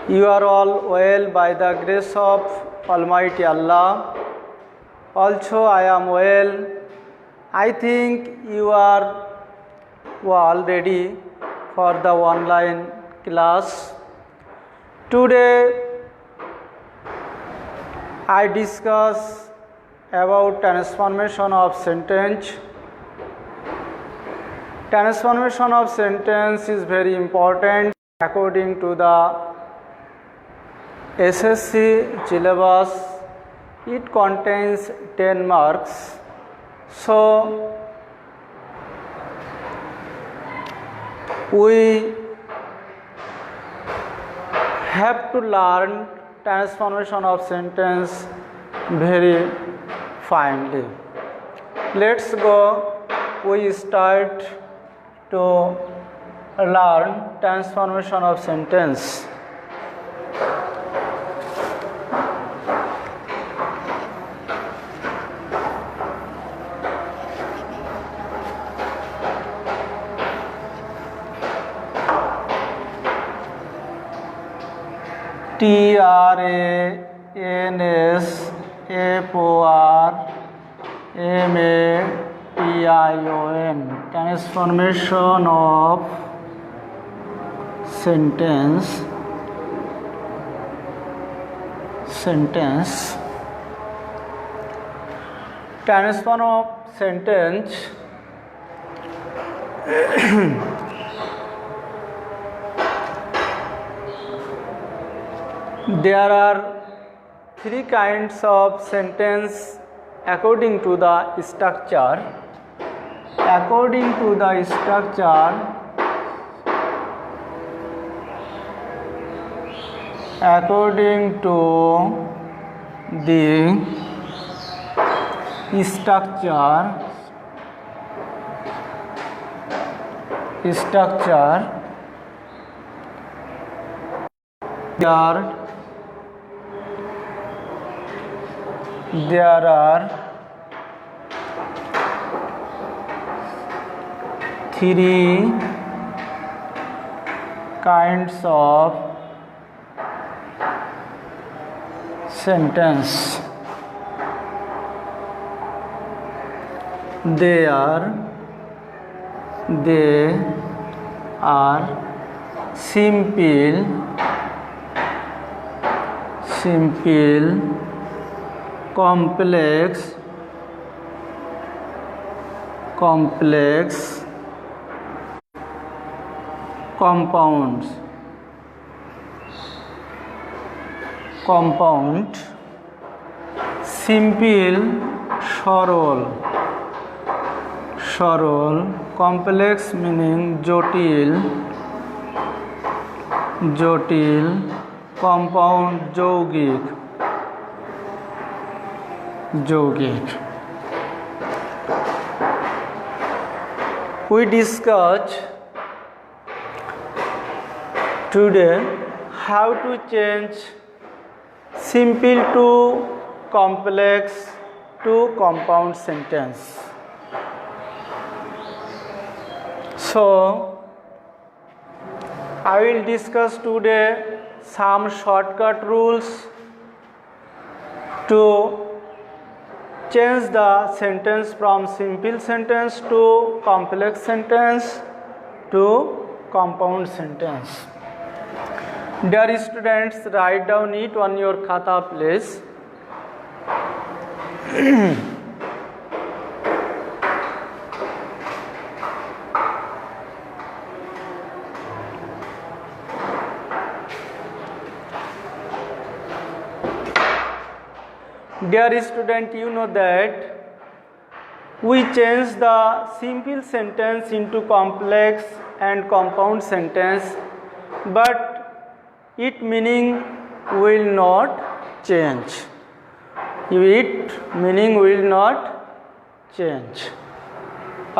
You are all well by the grace of Almighty Allah. Also, I am well. I think you are all ready for the online class. Today, I discuss about transformation of sentence. Transformation of sentence is very important according to the SSC syllabus. It contains 10 marks. So, we have to learn transformation of sentence very finely. Let's go. We start to learn transformation of sentence. TRANSFORMATION transformation of sentence transform of sentence There are three kinds of sentence according to the structure. According to the structure, there are three kinds of sentence. They are simple, complex, compound, simple, সরল, complex meaning জটিল, compound যৌগিক। We discuss today how to change simple to complex to compound sentence. So, I will discuss today some shortcut rules to change the sentence from simple sentence to complex sentence to compound sentence. Dear students, write down it on your khata, please. Dear student, you know that we change the simple sentence into complex and compound sentence, but its meaning will not change.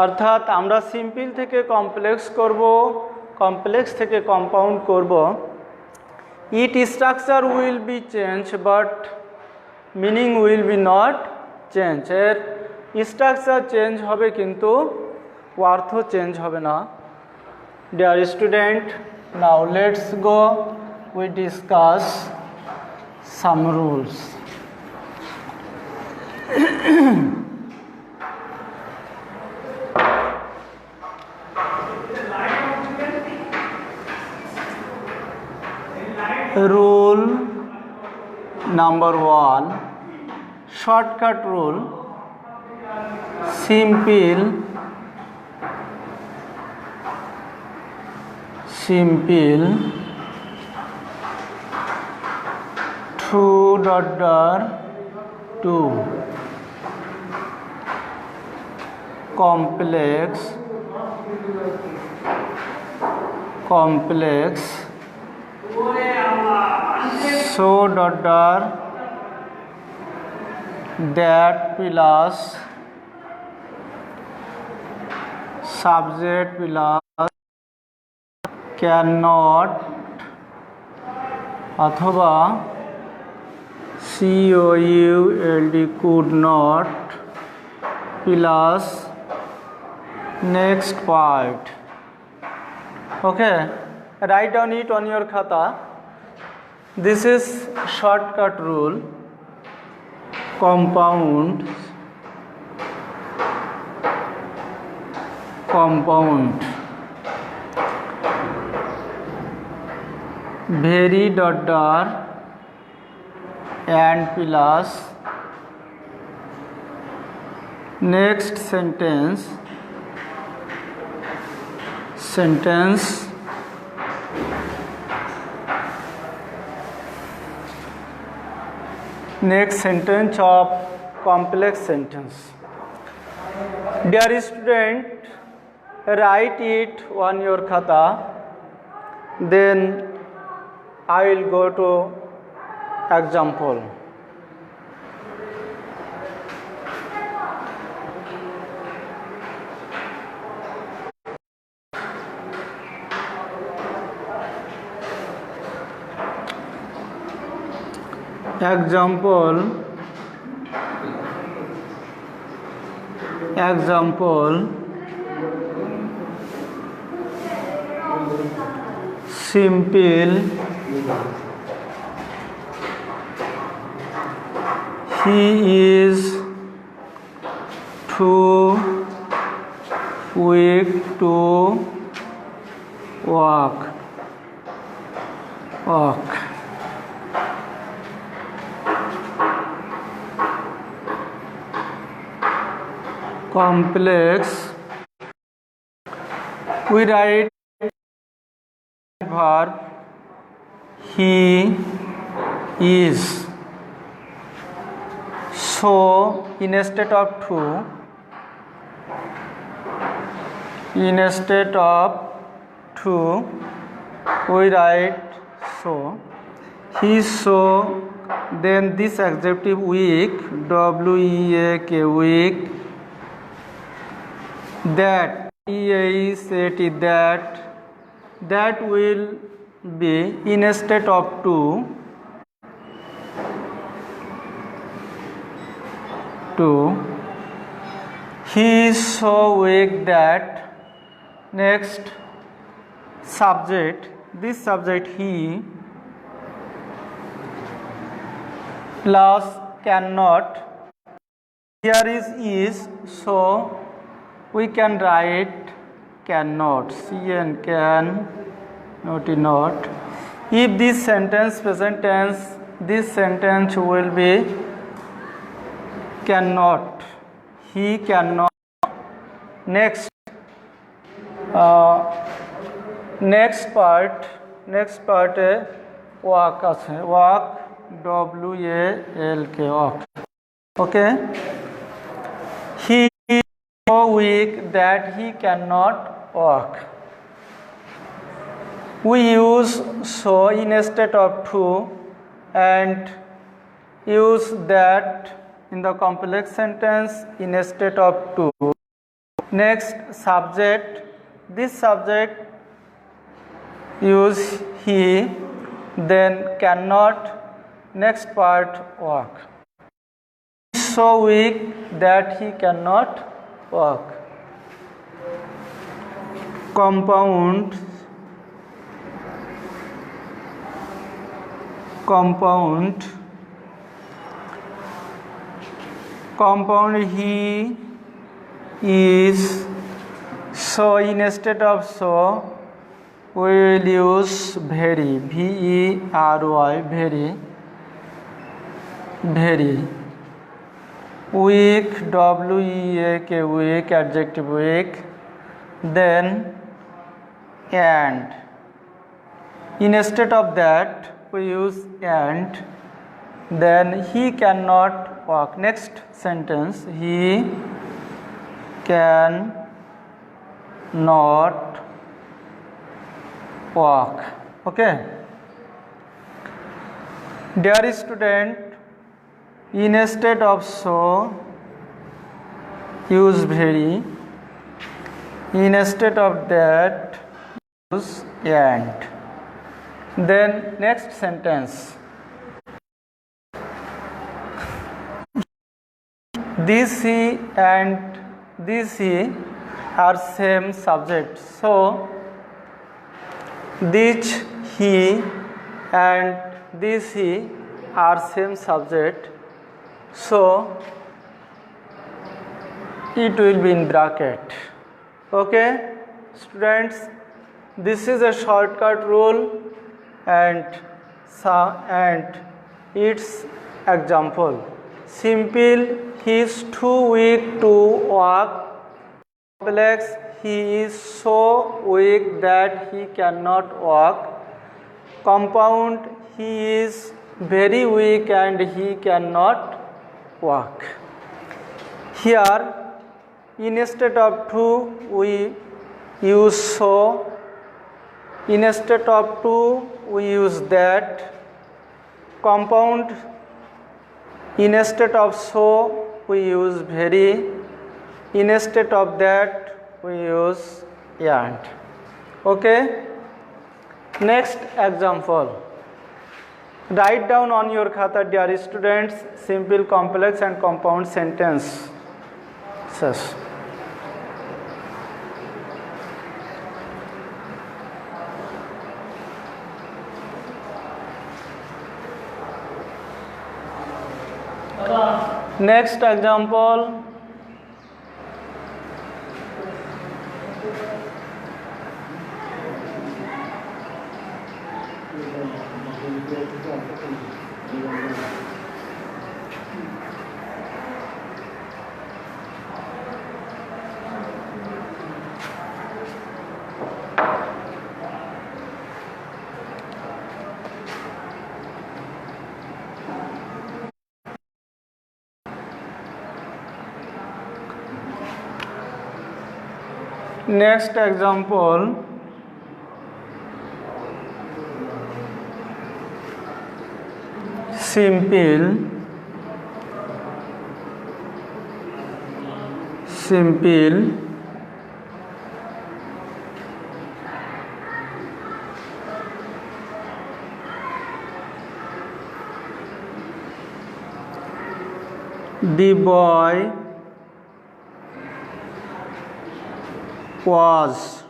অর্থাৎ আমরা simple থেকে complex করব, complex থেকে compound করব। It structure will be change but meaning will be not change. এর structure change হবে কিন্তু অর্থ চেঞ্জ হবে না। Dear student, now let's go we discuss some rules. Rule number 1, shortcut rule. Simple 2 complex so that plus subject plus cannot अथवा could could not plus next part. Okay, write down it on your khata. This is shortcut rule. Compound very and plus next sentence next sentence of complex sentence. Dear student, write it on your khata, then I will go to example. Example simple he is too weak to walk. Complex, we write verb he is. So instead of to we write so. He is so, then this adjective weak, weak, weak, that that will be instead of to he is so weak that next subject, this subject he plus cannot, here is so we can write cannot, can not. If this sentence present tense, this sentence will be cannot, he cannot. Next part walk আছে, walk walk. Okay, he is so weak that he cannot walk. We use so instead of to and use that in the complex sentence instead of to. Next subject, this subject use he, then cannot, next part walk. He is so weak that he cannot walk. Compound compound he is. So instead of so we will use very, very, very. Weak, weak, weak, adjective weak. Then and. Instead of that we use and. Then he cannot walk. Next sentence, he can not walk. Okay, dear student, instead of so use very, instead of that use and. Then next sentence, this he and this he are same subject. So this he and this he are same subject. So it will be in bracket. Okay, students, this is a shortcut rule and its example. Simple, he is too weak to walk. Complex, he is so weak that he cannot walk. Compound, he is very weak and he cannot walk. Here, instead of to we use so, instead of to we use that. Compound, instead of so we use very, instead of that we use and. Okay, next example. Write down on your khata, dear students, simple, complex and compound sentences. Next example. Next example, simple, the boy was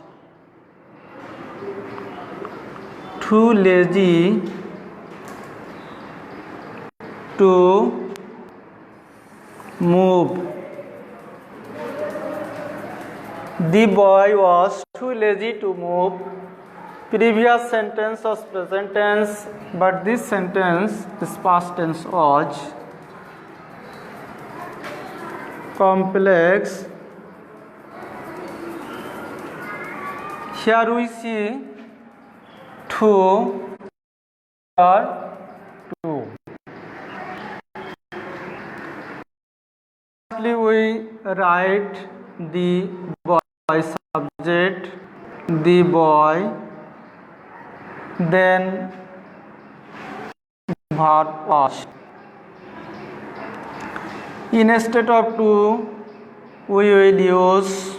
too lazy to move. The boy was too lazy to move. Previous sentence was present tense, but this sentence is past tense was. Complex. Here we see two or two. Firstly, we write the boy subject, the boy, then verb was. Instead of to, we will use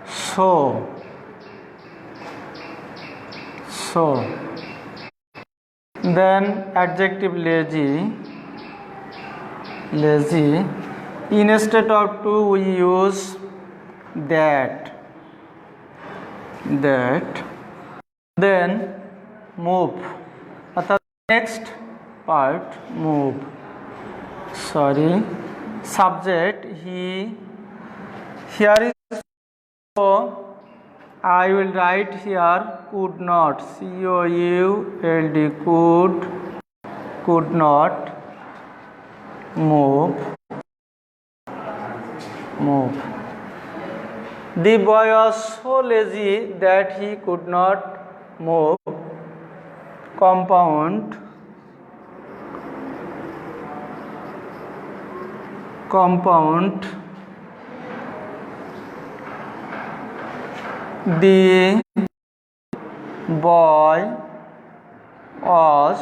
so. Then adjective lazy. Instead of to, we use that. Then move. अर्थात Next part, move. Sorry, subject he. Here is, so I will write here could not, COULD, could not move. The boy was so lazy that he could not move. Compound the boy was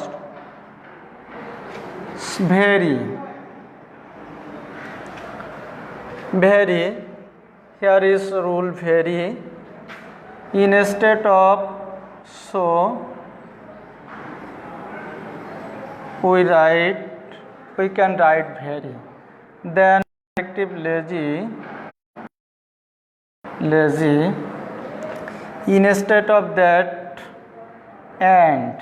very, here is rule very, instead of so we can write very, then adjective lazy, instead of that and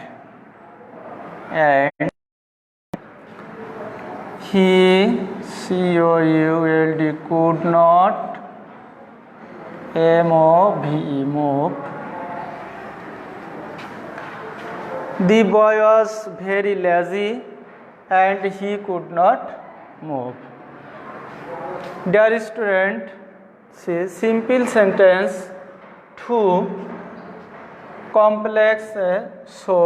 he, COULD, could not, MOVE, move. The boy was very lazy and he could not move. Dear student, see simple sentence to complex so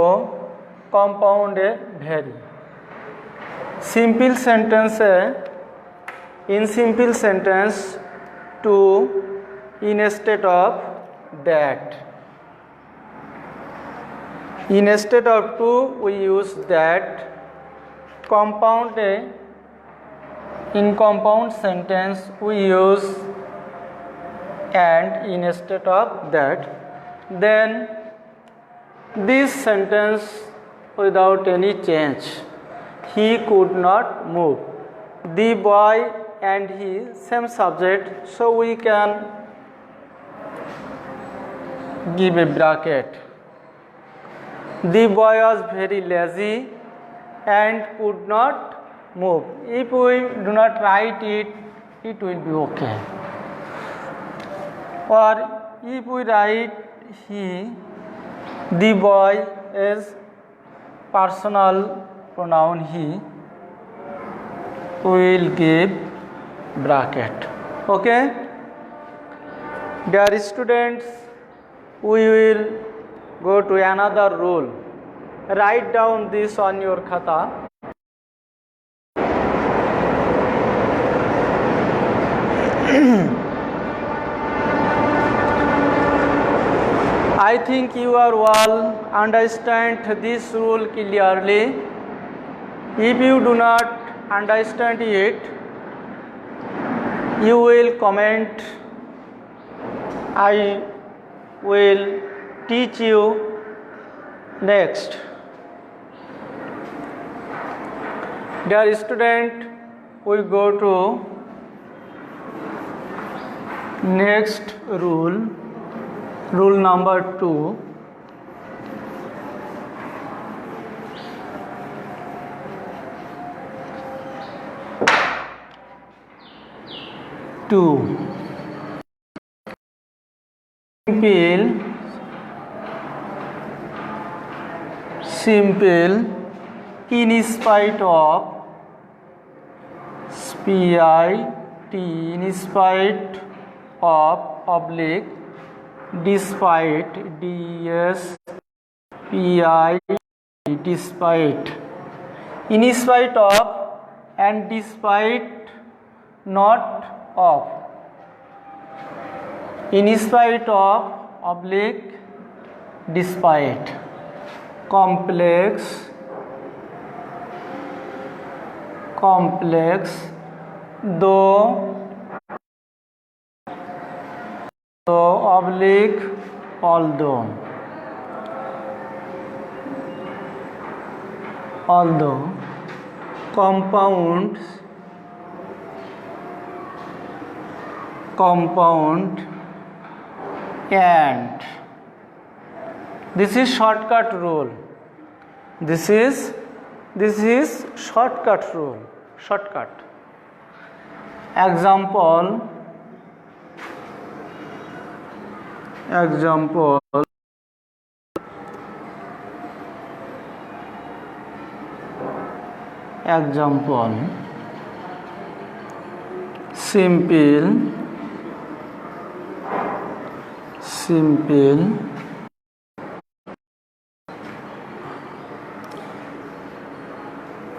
compound very. Simple sentence in simple sentence to instead of that. Instead of to we use that. Compound in compound sentence we use and instead of that. Then this sentence without any change. He could not move. The boy and he same subject, so we can give a bracket. The boy was very lazy and could not move. If we do not write it, it will be okay. Or if we write he, the boy is personal pronoun he, we will give bracket. Okay? Dear students, we will go to another rule. Write down this on your khata. I think you are all understand this rule clearly. If you do not understand it, you will comment. I will teach you next. Dear student, we go to next rule, rule number 2. Simple in spite of, SPIT, in spite of, oblique, despite, DSPIT, despite, in spite of and despite not of, in spite of, oblique, despite, complex, though, oblique, although, compound, and. This is shortcut rule. This is shortcut rule. Shortcut. Example. Simple.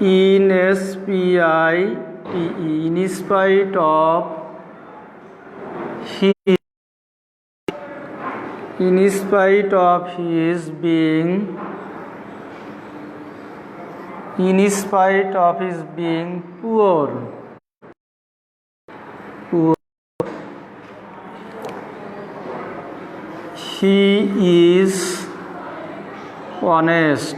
In spite of his being poor, he is honest.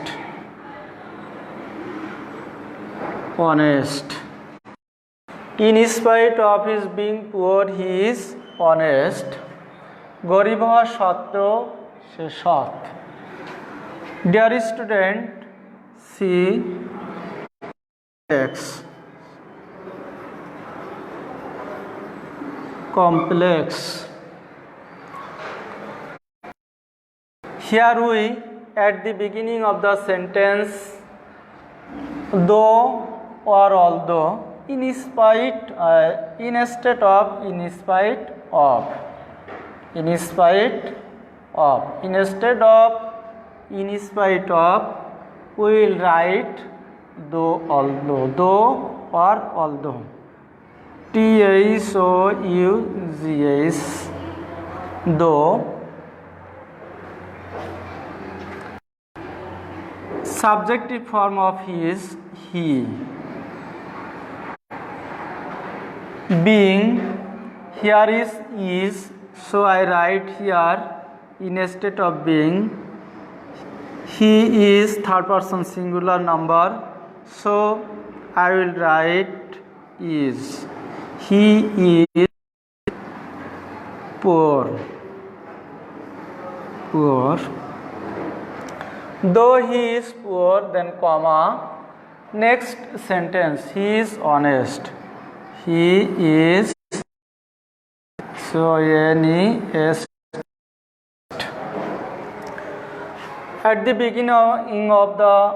In spite of his being poor, he is honest. गरीब हवा सत्त्वेও से সৎ. Dear student, see complex. Here we at the beginning of the sentence though or although in spite instead of instead of in spite of we will write though or although THOUGH though. Subjective form of he. Being, here is, so I write here instead of being. He is third person singular number, so I will write is. He is poor. Though he is poor, then comma, next sentence, he is honest. He is honest. At the beginning of the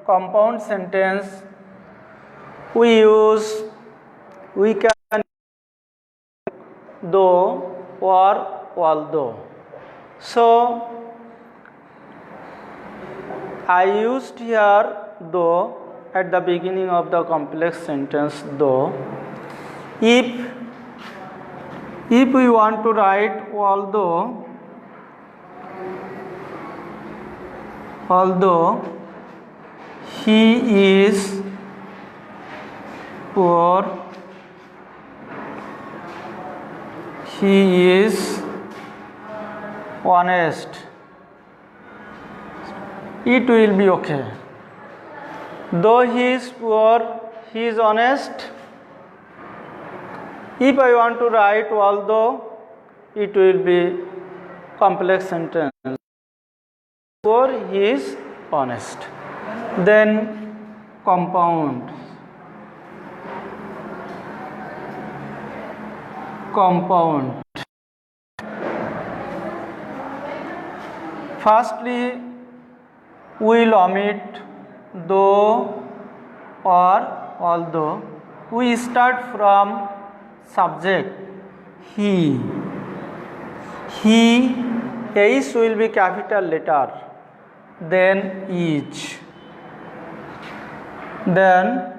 compound sentence, we can though or although. So I used here though at the beginning of the complex sentence though. If we want to write although he is poor, he is honest, it will be okay. Though he is poor, he is honest. If I want to write although, it will be complex sentence. Poor, he is honest. Then compound. Firstly, we will omit though or although. We start from subject he. H will be capital letter, then each, then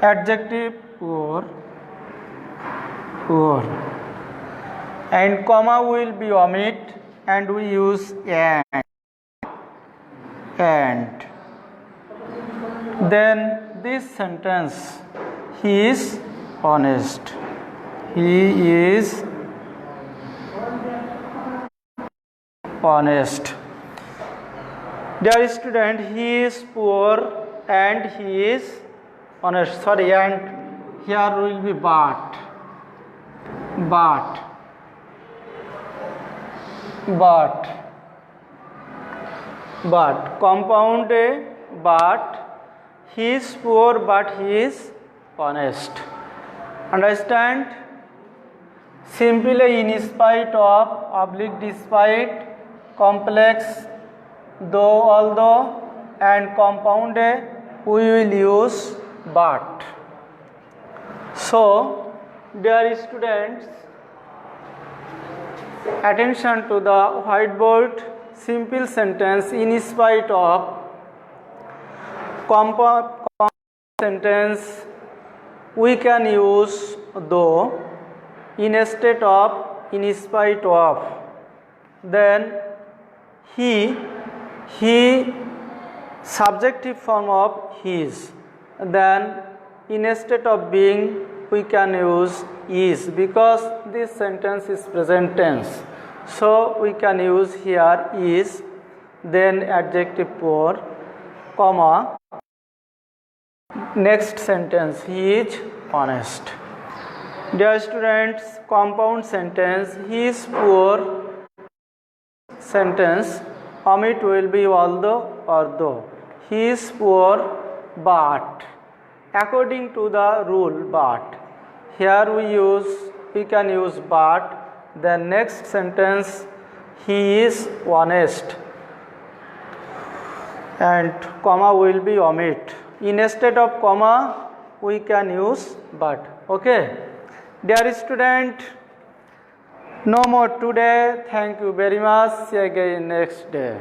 adjective poor, and comma will be omit and we use and. Then this sentence, he is honest. He is honest. Dear student, he is poor and he is honest. Sorry, and here will be but. but compound A, but he is poor but he is honest. Understand? Simply in spite of, oblique despite, complex though, although, and compound A, we will use but. So, dear students, attention to the whiteboard. Simple sentence in spite of, compound sentence we can use though, instead of, in spite of. Then he subjective form of his. Then instead of being we can use is, because this sentence is present tense. So we can use here is, then adjective poor, comma, next sentence he is honest. Dear students, compound sentence he is poor sentence, omit will be although or though. He is poor but, according to the rule but. Here we can use but. The next sentence he is honest, and comma will be omit. Instead of comma we can use but. Okay, dear student, no more today. Thank you very much. See you again next day.